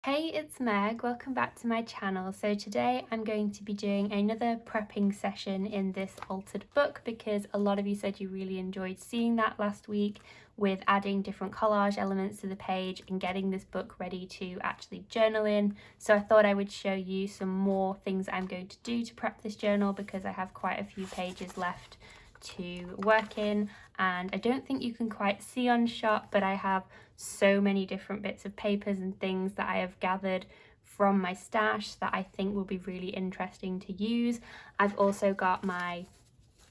Hey, it's Meg. Welcome back to my channel. So today I'm going to be doing another prepping session in this altered book because a lot of you said you really enjoyed seeing that last week with adding different collage elements to the page and getting this book ready to actually journal in. So I thought I would show you some more things I'm going to do to prep this journal because I have quite a few pages left to work in, and I don't think you can quite see on shot, but I have so many different bits of papers and things that I have gathered from my stash that I think will be really interesting to use. I've also got my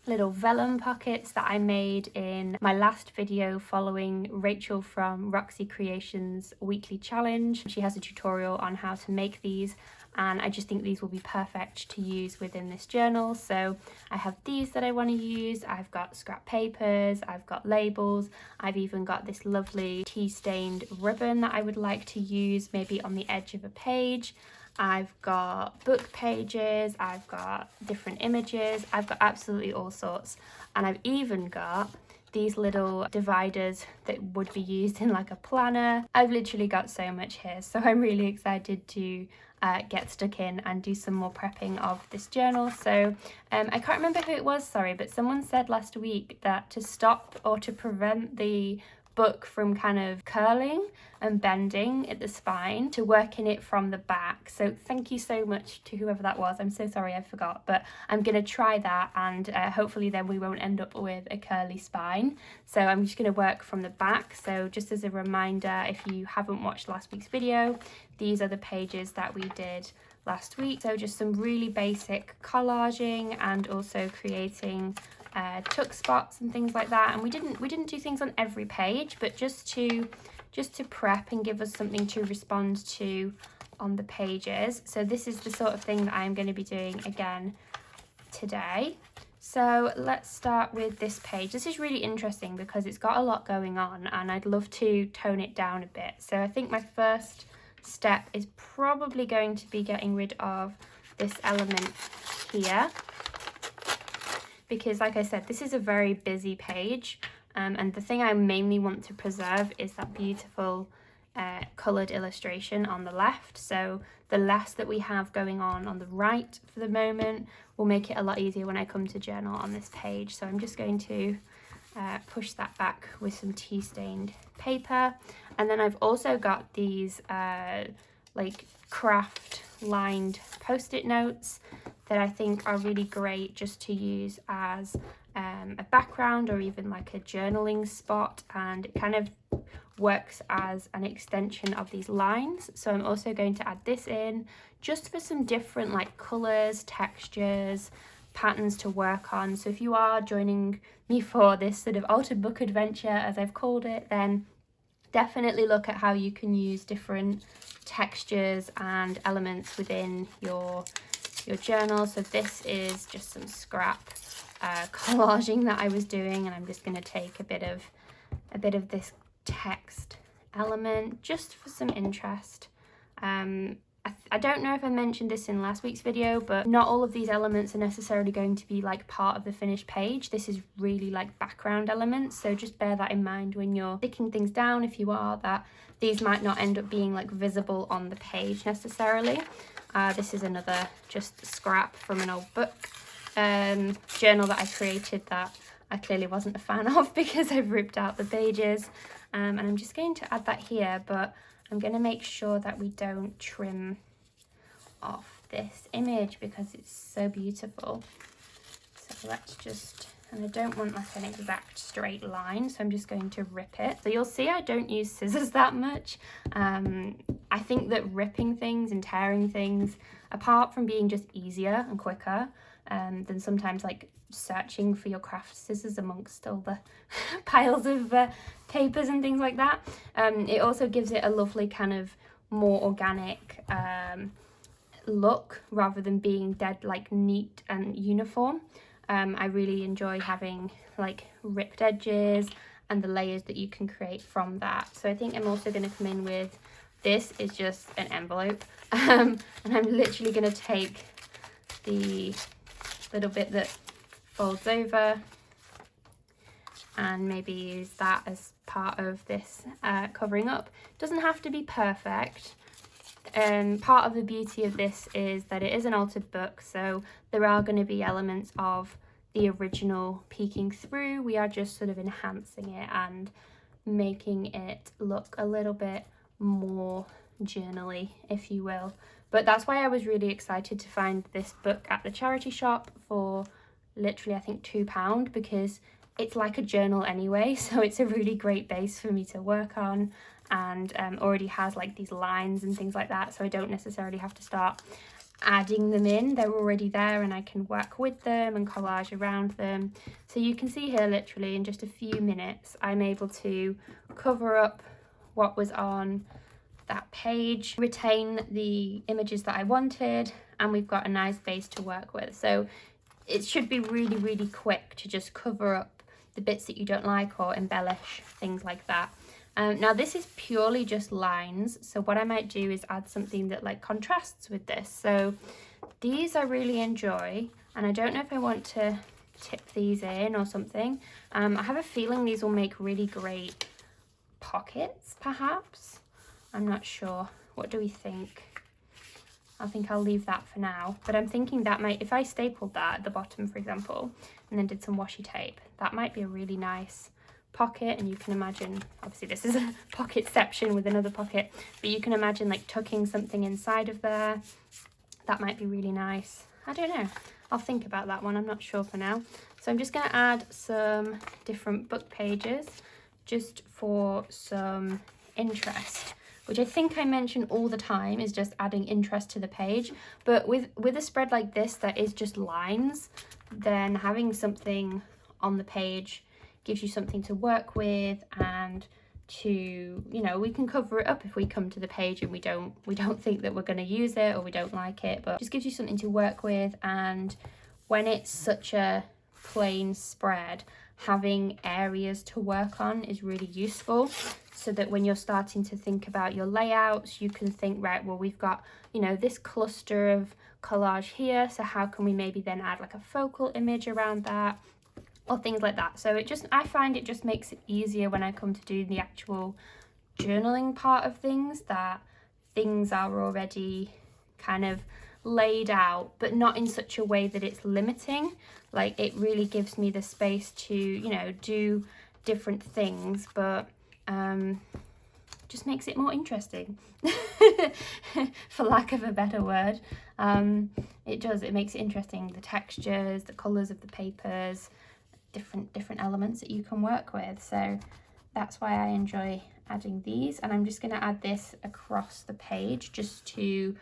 little vellum pockets that I made in my last video following Rachel from Roxy Creations weekly challenge. She has a tutorial on how to make these, and I just think these will be perfect to use within this journal. So I have these that I want to use, I've got scrap papers, I've got labels, I've even got this lovely tea stained ribbon that I would like to use maybe on the edge of a page. I've got book pages, I've got different images, I've got absolutely all sorts, and I've even got these little dividers that would be used in like a planner. I've literally got so much here, so I'm really excited to get stuck in and do some more prepping of this journal. So I can't remember who it was, sorry, but someone said last week that to stop or to prevent the book from kind of curling and bending at the spine, to work in it from the back. So thank you so much to whoever that was. I'm so sorry I forgot, but I'm gonna try that, and hopefully then we won't end up with a curly spine. So I'm just gonna work from the back. So just as a reminder, if you haven't watched last week's video, these are the pages that we did last week. So just some really basic collaging and also creating tuck spots and things like that. And we didn't do things on every page, but just to prep and give us something to respond to on the pages. So this is the sort of thing that I'm going to be doing again today. So let's start with this page. This is really interesting because it's got a lot going on and I'd love to tone it down a bit. So I think my first step is probably going to be getting rid of this element here, because like I said, this is a very busy page, and the thing I mainly want to preserve is that beautiful coloured illustration on the left. So the less that we have going on the right for the moment will make it a lot easier when I come to journal on this page. So I'm just going to push that back with some tea stained paper. And then I've also got these like craft lined post-it notes that I think are really great just to use as a background or even like a journaling spot, and it kind of works as an extension of these lines. So I'm also going to add this in just for some different like colours, textures, patterns to work on. So if you are joining me for this sort of altered book adventure, as I've called it, then definitely look at how you can use different textures and elements within your journal. So this is just some scrap collaging that I was doing, and I'm just going to take a bit of this text element just for some interest. I don't know if I mentioned this in last week's video, but not all of these elements are necessarily going to be like part of the finished page. This is really like background elements, so just bear that in mind when you're sticking things down, if you are, that these might not end up being like visible on the page necessarily. This is another just scrap from an old book journal that I created that I clearly wasn't a fan of because I've ripped out the pages, and I'm just going to add that here, but I'm going to make sure that we don't trim off this image because it's so beautiful. So let's just, and I don't want like an exact straight line, so I'm just going to rip it. So you'll see I don't use scissors that much. I think that ripping things and tearing things, apart from being just easier and quicker than sometimes like searching for your craft scissors amongst all the piles of papers and things like that, it also gives it a lovely kind of more organic look rather than being dead like neat and uniform. I really enjoy having like ripped edges and the layers that you can create from that. So I think I'm also going to come in with, this is just an envelope, and I'm literally going to take the little bit that folds over and maybe use that as part of this covering up. Doesn't have to be perfect. part of the beauty of this is that it is an altered book, so there are going to be elements of the original peeking through. We are just sort of enhancing it and making it look a little bit more journal-y, if you will. But that's why I was really excited to find this book at the charity shop for literally, I think, £2, because it's like a journal anyway, so it's a really great base for me to work on, and already has like these lines and things like that, so I don't necessarily have to start adding them in. They're already there and I can work with them and collage around them. So you can see here, literally in just a few minutes, I'm able to cover up what was on that page, retain the images that I wanted, and we've got a nice base to work with. So it should be really, really quick to just cover up the bits that you don't like or embellish, things like that. Now this is purely just lines, so what I might do is add something that like contrasts with this. So these I really enjoy, and I don't know if I want to tip these in or something. I have a feeling these will make really great pockets, perhaps. I'm not sure. What do we think? I think I'll leave that for now, but I'm thinking that might, if I stapled that at the bottom, for example, and then did some washi tape, that might be a really nice pocket. And you can imagine, obviously this is a pocketception with another pocket, but you can imagine like tucking something inside of there. That might be really nice. I don't know, I'll think about that one, I'm not sure for now. So I'm just going to add some different book pages just for some interest, which I think I mention all the time is just adding interest to the page. But with a spread like this that is just lines, then having something on the page gives you something to work with, and to, you know, we can cover it up if we come to the page and we don't think that we're going to use it or we don't like it, but it just gives you something to work with. And when it's such a plain spread, having areas to work on is really useful, so that when you're starting to think about your layouts, you can think, right, well, we've got, you know, this cluster of collage here, so how can we maybe then add like a focal image around that, or things like that. So it just, I find it just makes it easier when I come to do the actual journaling part of things, that things are already kind of laid out, but not in such a way that it's limiting. Like, it really gives me the space to, you know, do different things, but just makes it more interesting, for lack of a better word. It makes it interesting, the textures, the colours of the papers, different elements that you can work with. So that's why I enjoy adding these, and I'm just going to add this across the page just to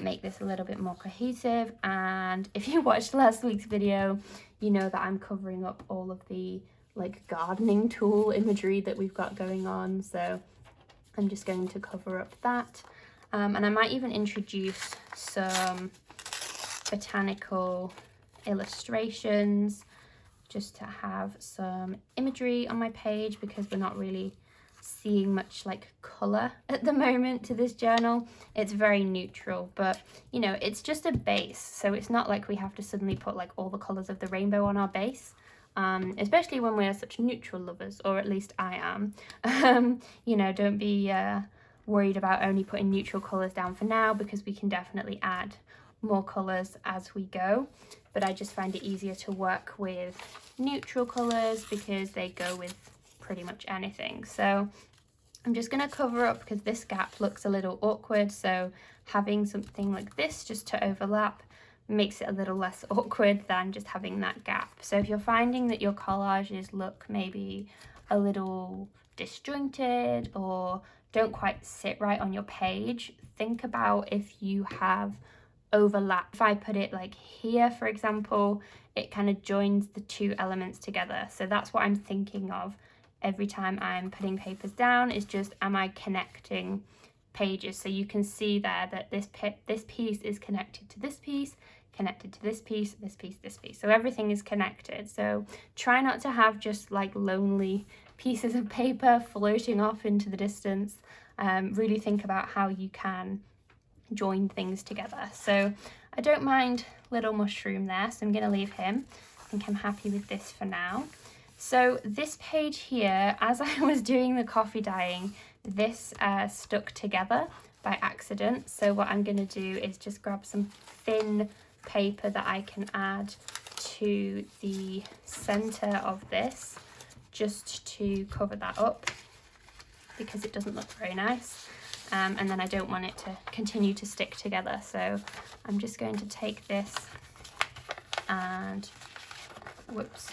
make this a little bit more cohesive. And if you watched last week's video, you know that I'm covering up all of the like gardening tool imagery that we've got going on, so I'm just going to cover up that, and I might even introduce some botanical illustrations just to have some imagery on my page, because we're not really seeing much like colour at the moment to this journal. It's very neutral, but you know, it's just a base, so it's not like we have to suddenly put like all the colours of the rainbow on our base, especially when we're such neutral lovers, or at least I am. You know, don't be worried about only putting neutral colours down for now, because we can definitely add more colours as we go, but I just find it easier to work with neutral colours because they go with pretty much anything. So I'm just going to cover up, because this gap looks a little awkward, so having something like this just to overlap makes it a little less awkward than just having that gap. So if you're finding that your collages look maybe a little disjointed or don't quite sit right on your page, think about if you have overlap. If I put it like here, for example, it kind of joins the two elements together. So that's what I'm thinking of every time I'm putting papers down, is just, am I connecting pages? So you can see there that this piece is connected to this piece, connected to this piece, this piece, this piece. So everything is connected. So try not to have just like lonely pieces of paper floating off into the distance. Really think about how you can join things together. So I don't mind little mushroom there, so I'm going to leave him. I think I'm happy with this for now. So this page here, as I was doing the coffee dyeing, this stuck together, by accident. So what I'm going to do is just grab some thin paper that I can add to the center of this, just to cover that up, because it doesn't look very nice. And then I don't want it to continue to stick together. So I'm just going to take this and, whoops,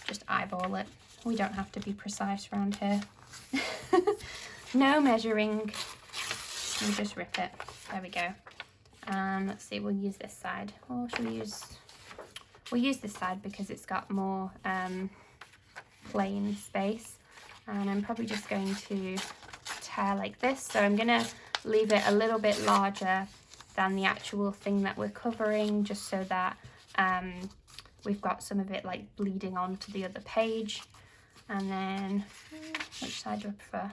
just eyeball it. We don't have to be precise around here. No measuring. You just rip it. There we go. Let's see, we'll use this side. Or should we use... We'll use this side because it's got more plain space. And I'm probably just going to tear like this. So I'm going to leave it a little bit larger than the actual thing that we're covering, just so that we've got some of it like bleeding onto the other page. And then, which side do I prefer?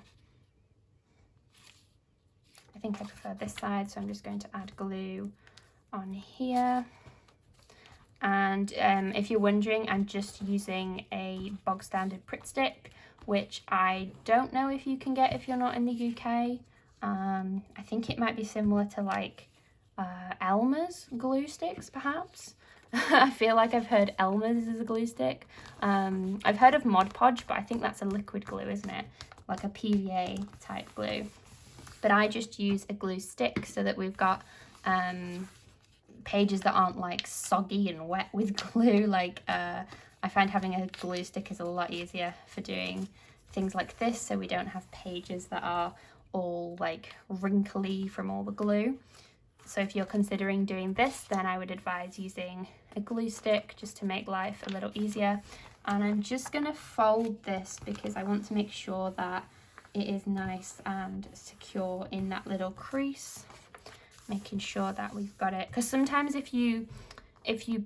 I think I prefer this side, so I'm just going to add glue on here. And if you're wondering, I'm just using a bog standard Pritt stick, which I don't know if you can get if you're not in the UK. I think it might be similar to like Elmer's glue sticks, perhaps. I feel like I've heard Elmer's is a glue stick. I've heard of Mod Podge, but I think that's a liquid glue, isn't it? Like a PVA type glue. But I just use a glue stick so that we've got pages that aren't like soggy and wet with glue. Like I find having a glue stick is a lot easier for doing things like this, so we don't have pages that are all like wrinkly from all the glue. So if you're considering doing this, then I would advise using a glue stick just to make life a little easier. And I'm just going to fold this because I want to make sure that it is nice and secure in that little crease, making sure that we've got it. Because sometimes if you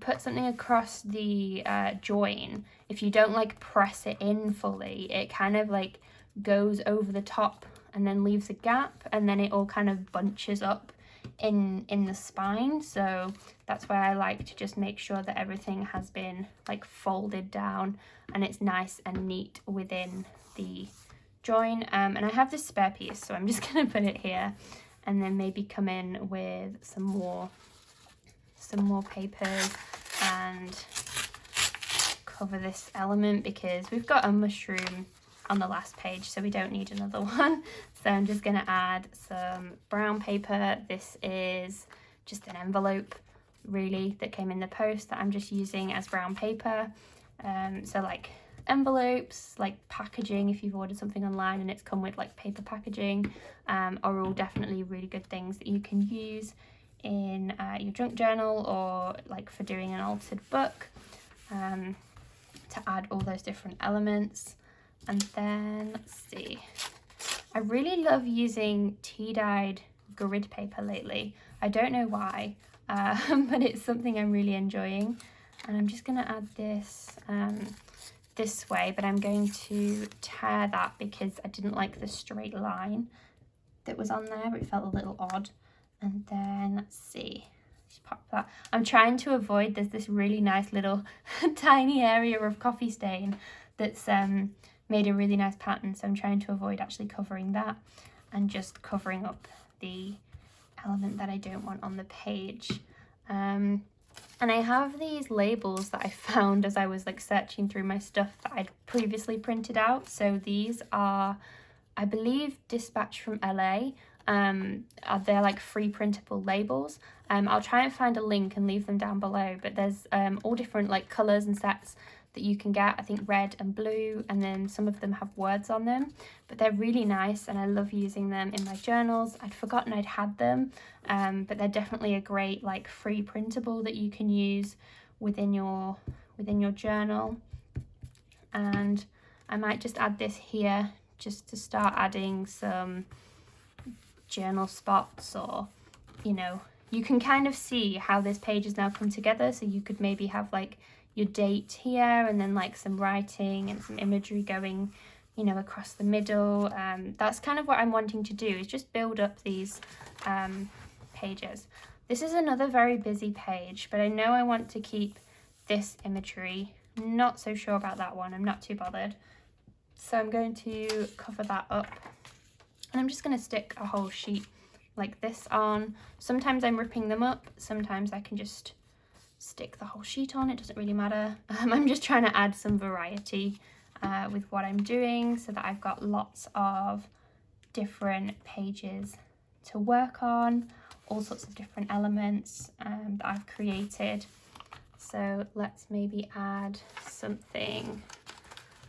put something across the join, if you don't like press it in fully, it kind of like goes over the top and then leaves a gap, and then it all kind of bunches up in the spine. So that's why I like to just make sure that everything has been like folded down and it's nice and neat within the join. And I have this spare piece, so I'm just going to put it here and then maybe come in with some more papers and cover this element, because we've got a mushroom on the last page, so we don't need another one. So I'm just going to add some brown paper. This is just an envelope really that came in the post that I'm just using as brown paper. So like envelopes, like packaging, if you've ordered something online and it's come with like paper packaging, are all definitely really good things that you can use in your junk journal or like for doing an altered book, to add all those different elements. And then let's see, I really love using tea-dyed grid paper lately. I don't know why, but it's something I'm really enjoying. And I'm just going to add this this way, but I'm going to tear that because I didn't like the straight line that was on there. It felt a little odd. And then let's see, just pop that. I'm trying to avoid, there's this really nice little tiny area of coffee stain that's made a really nice pattern, so I'm trying to avoid actually covering that and just covering up the element that I don't want on the page. And I have these labels that I found as I was like searching through my stuff that I'd previously printed out. So these are, I believe, dispatched from LA. They're like free printable labels. I'll try and find a link and leave them down below, but there's all different like colours and sets that you can get. I think red and blue, and then some of them have words on them, but they're really nice and I love using them in my journals. I'd forgotten I'd had them, but they're definitely a great like free printable that you can use within your journal. And I might just add this here just to start adding some journal spots, or you can kind of see how this page has now come together. So you could maybe have like your date here and then like some writing and some imagery going across the middle. That's kind of what I'm wanting to do, is just build up these pages. This is another very busy page, but I know I want to keep this imagery. Not so sure about that one, I'm not too bothered. So I'm going to cover that up, and I'm just going to stick a whole sheet like this on. Sometimes I'm ripping them up, sometimes I can just stick the whole sheet on, it doesn't really matter. I'm just trying to add some variety with what I'm doing so that I've got lots of different pages to work on, all sorts of different elements that I've created. So let's maybe add something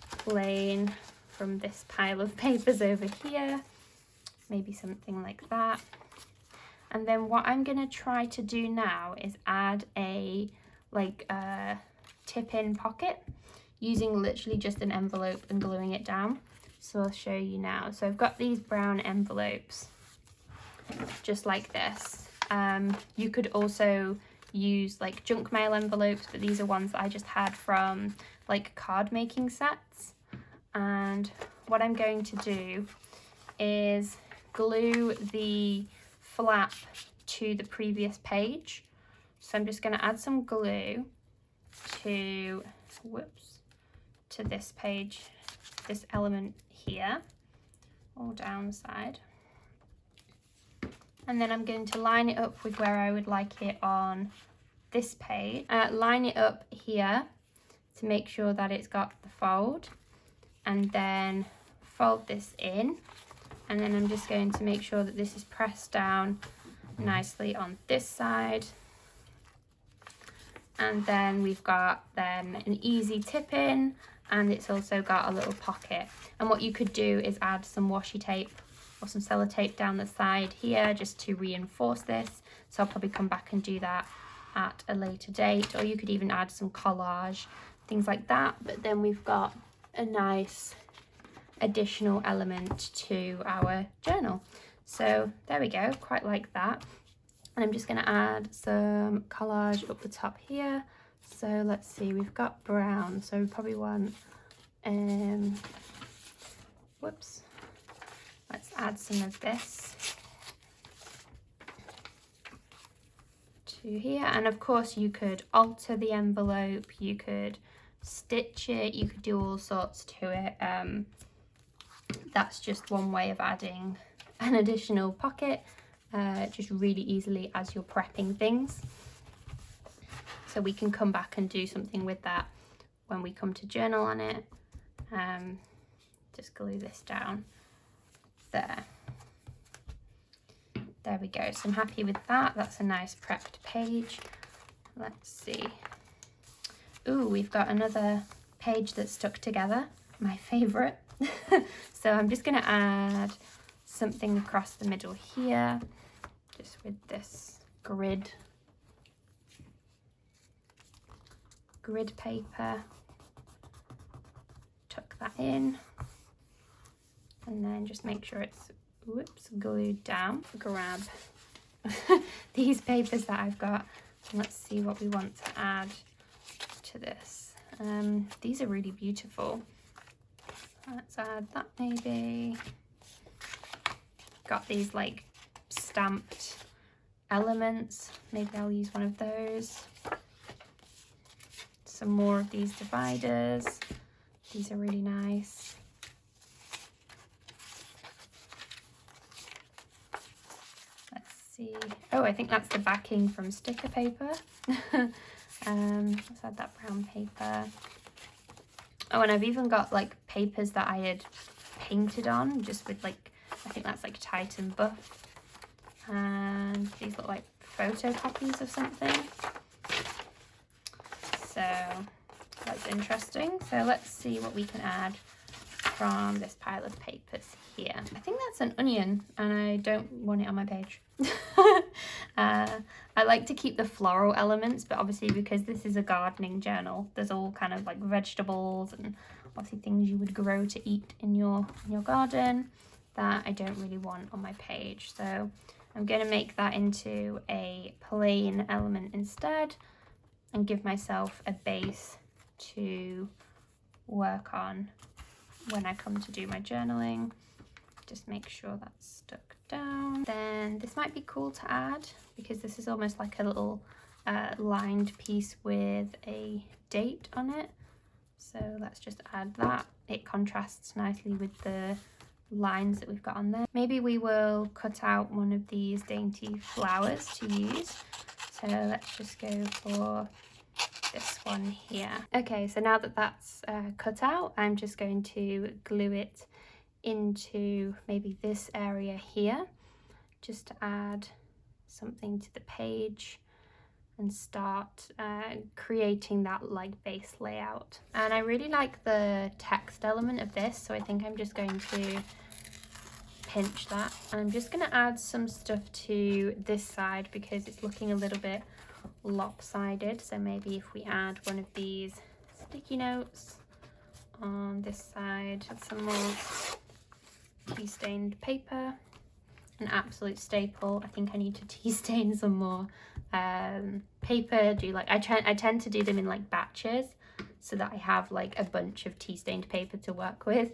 plain from this pile of papers over here, maybe something like that. And then what I'm going to try to do now is add a tip-in pocket using literally just an envelope and gluing it down. So I'll show you now. So I've got these brown envelopes just like this. You could also use like junk mail envelopes, but these are ones that I just had from like card making sets. And what I'm going to do is glue the flap to the previous page. So I'm just going to add some glue to this page, this element here, all down the side. And then I'm going to line it up with where I would like it on this page. Line it up here to make sure that it's got the fold, and then fold this in. And then I'm just going to make sure that this is pressed down nicely on this side. And then we've got then an easy tip in, and it's also got a little pocket. And what you could do is add some washi tape or some sellotape down the side here just to reinforce this. So I'll probably come back and do that at a later date, or you could even add some collage, things like that. But then we've got a nice additional element to our journal. So there we go, quite like that. And I'm just going to add some collage up the top here. So let's see, we've got brown, so we probably want let's add some of this to here. And of course you could alter the envelope, you could stitch it, you could do all sorts to it. That's just one way of adding an additional pocket, just really easily as you're prepping things. So we can come back and do something with that when we come to journal on it. Just glue this down there. There we go. So I'm happy with that. That's a nice prepped page. Let's see. Ooh, we've got another page that's stuck together, my favorite. So I'm just going to add something across the middle here, just with this grid paper. Tuck that in, and then just make sure it's glued down. Grab these papers that I've got, and let's see what we want to add to this. These are really beautiful. Let's add that maybe. Got these like stamped elements. Maybe I'll use one of those. Some more of these dividers. These are really nice. Let's see. Oh, I think that's the backing from sticker paper. Let's add that brown paper. Oh, and I've even got like papers that I had painted on, just with like, I think that's like Titan Buff. And these look like photocopies of something. So that's interesting. So let's see what we can add from this pile of papers here. I think that's an onion, and I don't want it on my page. I like to keep the floral elements, but obviously because this is a gardening journal, there's all kind of like vegetables and obviously things you would grow to eat in your garden that I don't really want on my page. So I'm going to make that into a plain element instead and give myself a base to work on when I come to do my journaling. Just make sure that's stuck down. Then this might be cool to add because this is almost like a little lined piece with a date on it. So let's just add that. It contrasts nicely with the lines that we've got on there. Maybe we will cut out one of these dainty flowers to use. So let's just go for this one here. Okay, so now that that's cut out, I'm just going to glue it into maybe this area here, just to add something to the page and start creating that like base layout. And I really like the text element of this, so I think I'm just going to pinch that, and I'm just going to add some stuff to this side because it's looking a little bit lopsided. So maybe if we add one of these sticky notes on this side, add some more tea stained paper, an absolute staple. I think I need to tea stain some more paper. I tend to do them in like batches so that I have like a bunch of tea stained paper to work with.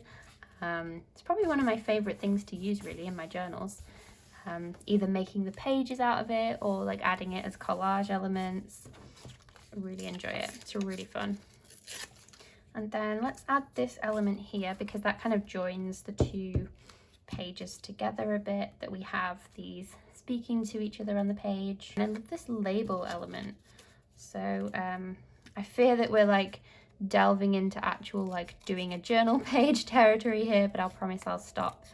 It's probably one of my favorite things to use really in my journals, either making the pages out of it or like adding it as collage elements. I really enjoy it. It's really fun. And then let's add this element here because that kind of joins the two pages together a bit, that we have these speaking to each other on the page. And I love this label element. So I fear that we're like delving into actual like doing a journal page territory here, but I'll promise I'll stop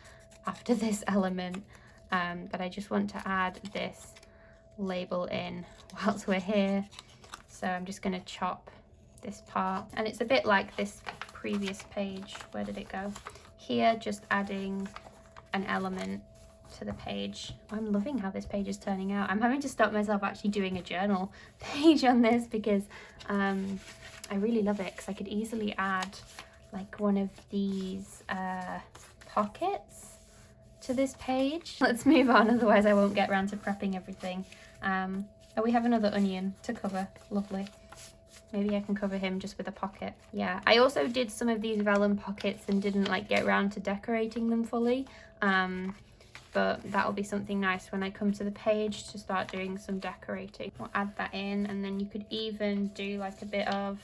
after this element. But I just want to add this label in whilst we're here. So I'm just going to chop this part, and it's a bit like this previous page. Where did it go? Here, just adding an element to the page. I'm loving how this page is turning out. I'm having to stop myself actually doing a journal page on this because I really love it, because I could easily add like one of these pockets to this page. Let's move on, otherwise I won't get around to prepping everything. Oh, we have another onion to cover. Lovely. Maybe I can cover him just with a pocket. Yeah, I also did some of these vellum pockets and didn't like get around to decorating them fully. But that'll be something nice when I come to the page to start doing some decorating. I'll add that in, and then you could even do like a bit of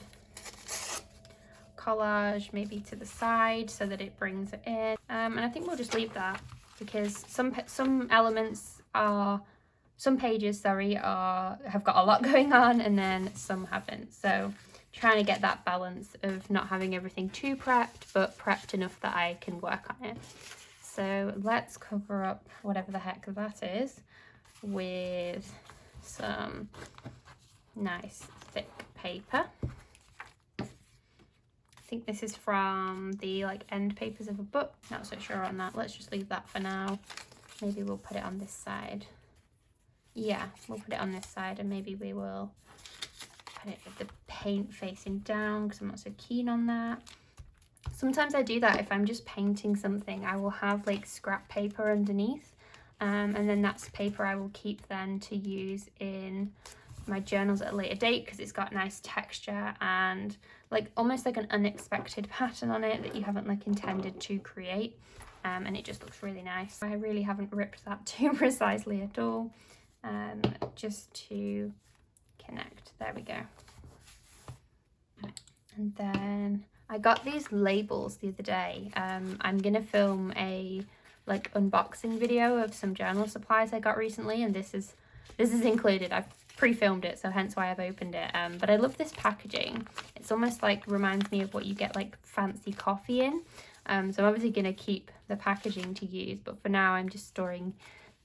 collage maybe to the side so that it brings it in. And I think we'll just leave that because some elements are, some pages, sorry, have got a lot going on, and then some haven't. So trying to get that balance of not having everything too prepped, but prepped enough that I can work on it. So let's cover up whatever the heck that is with some nice thick paper. I think this is from the like end papers of a book. Not so sure on that. Let's just leave that for now. Maybe we'll put it on this side. Yeah, we'll put it on this side, and maybe we will put it with the paint facing down because I'm not so keen on that. Sometimes I do that if I'm just painting something. I will have like scrap paper underneath, and then that's paper I will keep then to use in my journals at a later date because it's got nice texture and like almost like an unexpected pattern on it that you haven't like intended to create, and it just looks really nice. I really haven't ripped that too precisely at all, just to connect. There we go. And then I got these labels the other day. I'm gonna film a like unboxing video of some journal supplies I got recently, and this is included. I've pre-filmed it, so hence why I've opened it. But I love this packaging. It's almost like reminds me of what you get like fancy coffee in. So I'm obviously gonna keep the packaging to use, but for now I'm just storing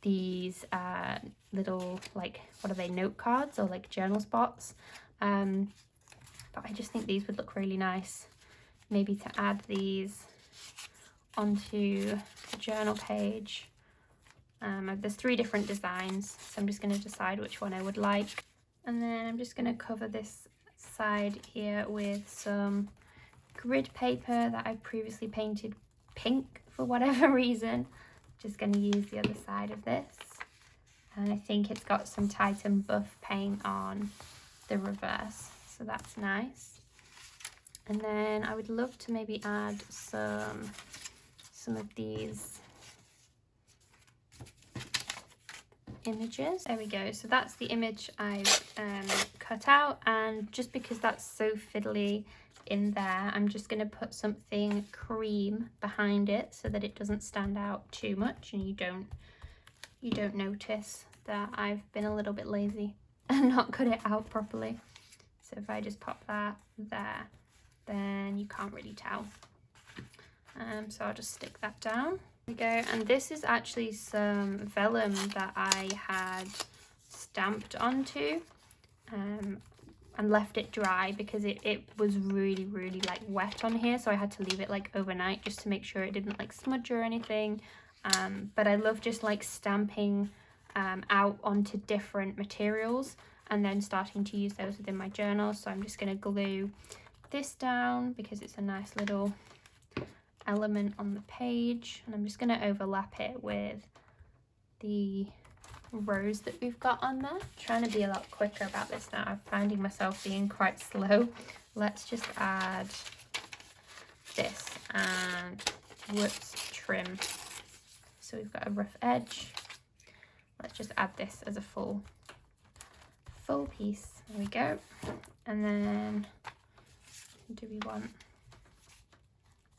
these little like, what are they, note cards or like journal spots. But I just think these would look really nice. Maybe to add these onto the journal page. There's 3 different designs, so I'm just going to decide which one I would like. And then I'm just going to cover this side here with some grid paper that I previously painted pink for whatever reason. Just going to use the other side of this. And I think it's got some Titan Buff paint on the reverse, so that's nice. And then I would love to maybe add some of these images. There we go. So that's the image I've cut out, and just because that's so fiddly in there, I'm just going to put something cream behind it so that it doesn't stand out too much and you don't notice that I've been a little bit lazy and not cut it out properly. So if I just pop that there, then you can't really tell. So I'll just stick that down. There we go. And this is actually some vellum that I had stamped onto and left it dry because it was really like wet on here, so I had to leave it like overnight just to make sure it didn't like smudge or anything. But I love just like stamping out onto different materials and then starting to use those within my journal. So I'm just going to glue this down because it's a nice little element on the page, and I'm just going to overlap it with the rows that we've got on there. Trying to be a lot quicker about this now. I'm finding myself being quite slow. Let's just add this and whoops, trim. So we've got a rough edge. Let's just add this as a full piece. There we go. And then do we want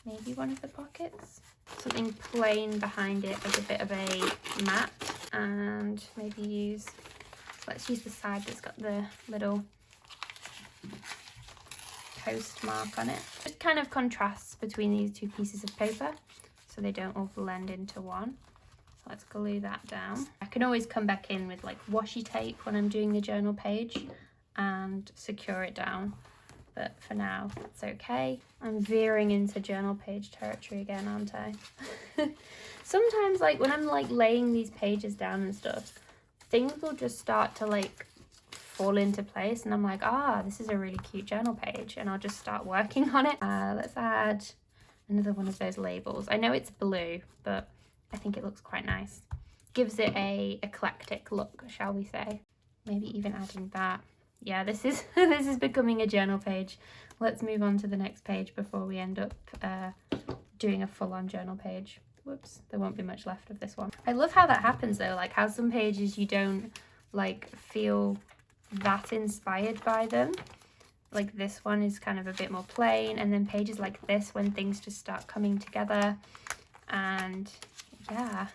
maybe one of the pockets? Something plain behind it as a bit of a mat, and maybe let's use the side that's got the little postmark on it. It kind of contrasts between these two pieces of paper so they don't all blend into one. So let's glue that down. I can always come back in with like washi tape when I'm doing the journal page and secure it down, but for now it's okay. I'm veering into journal page territory again, aren't I? Sometimes like when I'm like laying these pages down and stuff, things will just start to like fall into place and I'm like, this is a really cute journal page, and I'll just start working on it. Let's add another one of those labels. I know it's blue, but I think it looks quite nice. Gives it a eclectic look, shall we say. Maybe even adding that. Yeah, this is this is becoming a journal page. Let's move on to the next page before we end up doing a full-on journal page. Whoops, there won't be much left of this one. I love how that happens though, like how some pages you don't like feel that inspired by them. Like this one is kind of a bit more plain, and then pages like this when things just start coming together. And yeah,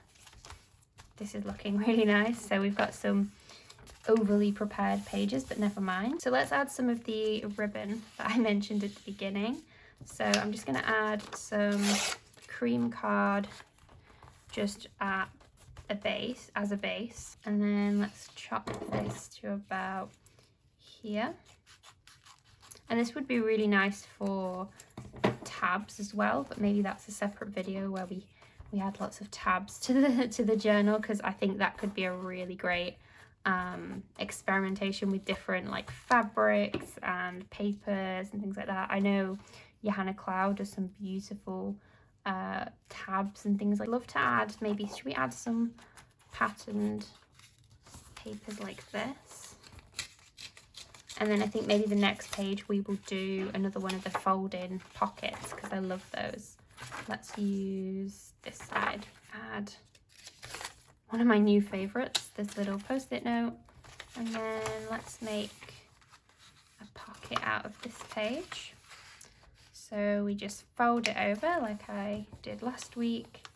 this is looking really nice. So we've got some overly prepared pages, but never mind. So let's add some of the ribbon that I mentioned at the beginning. So I'm just going to add some cream card just at a base, as a base, and then let's chop this to about here. And this would be really nice for tabs as well, but maybe that's a separate video where we add lots of tabs to the journal, because I think that could be a really great experimentation with different like fabrics and papers and things like that. I know Johanna Cloud does some beautiful tabs and things. I'd love to add, maybe should we add some patterned papers like this? And then I think maybe the next page we will do another one of the fold-in pockets because I love those. Let's use this side. Add one of my new favorites, this little post-it note, and then let's make a pocket out of this page. So we just fold it over like I did last week,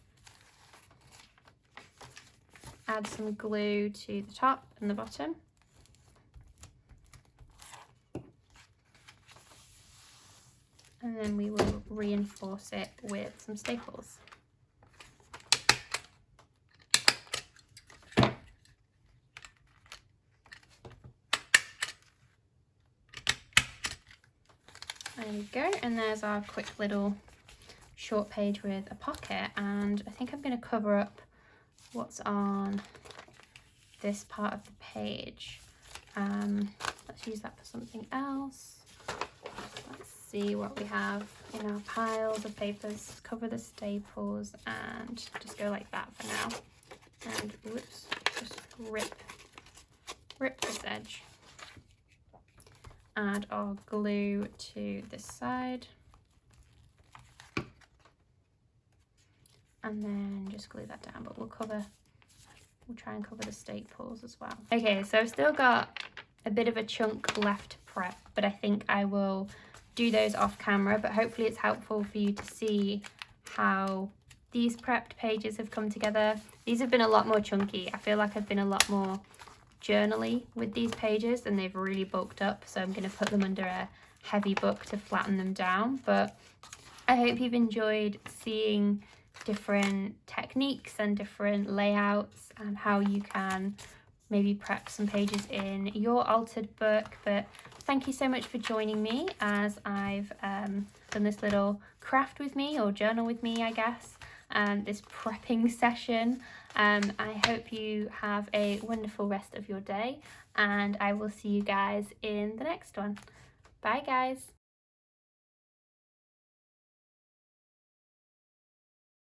add some glue to the top and the bottom, and then we will reinforce it with some staples. There we go, and there's our quick little short page with a pocket, and I think I'm going to cover up what's on this part of the page. Let's use that for something else. Let's see what we have in our piles of papers. Cover the staples and just go like that for now. And whoops, just rip this edge. Add our glue to this side, and then just glue that down, but we'll try and cover the staples as well. Okay, so I've still got a bit of a chunk left to prep, but I think I will do those off camera, but hopefully it's helpful for you to see how these prepped pages have come together. These have been a lot more chunky. I feel like I've been a lot more journally with these pages and they've really bulked up, so I'm going to put them under a heavy book to flatten them down. But I hope you've enjoyed seeing different techniques and different layouts and how you can maybe prep some pages in your altered book. But thank you so much for joining me as I've done this little craft with me, or journal with me, I guess, this prepping session. I hope you have a wonderful rest of your day, and I will see you guys in the next one. Bye guys.